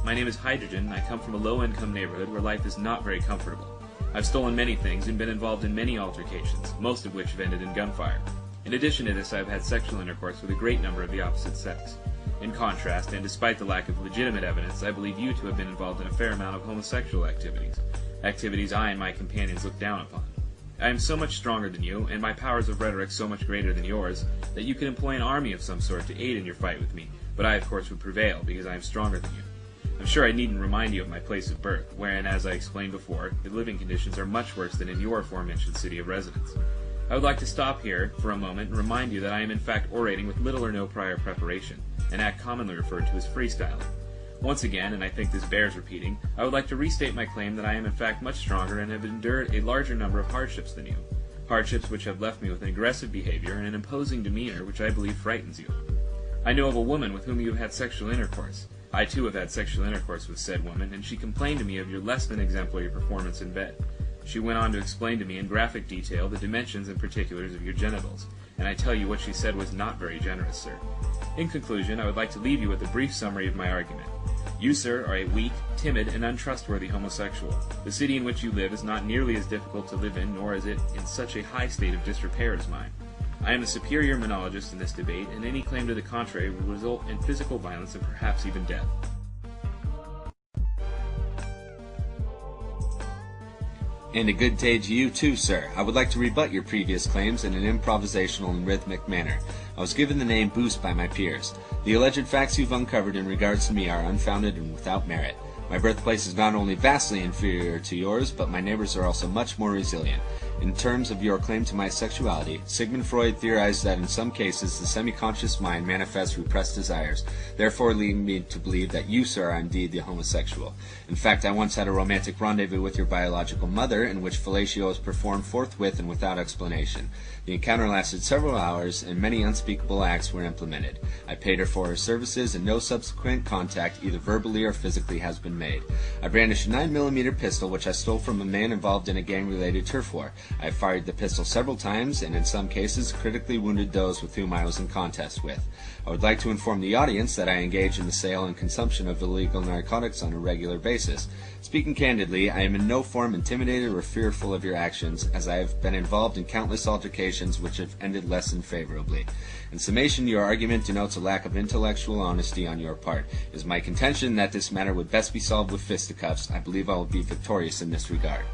My name is Hydrogen, and I come from a low-income neighborhood where life is not very comfortable. I've stolen many things and been involved in many altercations, most of which have ended in gunfire. In addition to this, I've had sexual intercourse with a great number of the opposite sex. In contrast, and despite the lack of legitimate evidence, I believe you to have been involved in a fair amount of homosexual activities I and my companions look down upon. I am so much stronger than you, and my powers of rhetoric so much greater than yours, that you could employ an army of some sort to aid in your fight with me, but I of course would prevail, because I am stronger than you. I'm sure I needn't remind you of my place of birth, wherein, as I explained before, the living conditions are much worse than in your aforementioned city of residence. I would like to stop here for a moment and remind you that I am in fact orating with little or no prior preparation, an act commonly referred to as freestyling. Once again, and I think this bears repeating, I would like to restate my claim that I am in fact much stronger and have endured a larger number of hardships than you. Hardships which have left me with an aggressive behavior and an imposing demeanor which I believe frightens you. I know of a woman with whom you have had sexual intercourse. I too have had sexual intercourse with said woman, and she complained to me of your less than exemplary performance in bed. She went on to explain to me in graphic detail the dimensions and particulars of your genitals, and I tell you what she said was not very generous, sir. In conclusion, I would like to leave you with a brief summary of my argument. You, sir, are a weak, timid, and untrustworthy homosexual. The city in which you live is not nearly as difficult to live in, nor is it in such a high state of disrepair as mine. I am a superior monologist in this debate, and any claim to the contrary will result in physical violence and perhaps even death. And a good day to you too, sir. I would like to rebut your previous claims in an improvisational and rhythmic manner. I was given the name Boost by my peers. The alleged facts you've uncovered in regards to me are unfounded and without merit. My birthplace is not only vastly inferior to yours, but my neighbors are also much more resilient. In terms of your claim to my sexuality, Sigmund Freud theorized that in some cases the semi-conscious mind manifests repressed desires, therefore leading me to believe that you, sir, are indeed the homosexual. In fact, I once had a romantic rendezvous with your biological mother, in which fellatio was performed forthwith and without explanation. The encounter lasted several hours, and many unspeakable acts were implemented. I paid her for her services, and no subsequent contact, either verbally or physically, has been made. I brandished a 9mm pistol, which I stole from a man involved in a gang-related turf war. I fired the pistol several times, and in some cases critically wounded those with whom I was in contest with. I would like to inform the audience that I engage in the sale and consumption of illegal narcotics on a regular basis. Speaking candidly, I am in no form intimidated or fearful of your actions, as I have been involved in countless altercations which have ended less than favorably. In summation, your argument denotes a lack of intellectual honesty on your part. It is my contention that this matter would best be solved with fisticuffs. I believe I will be victorious in this regard.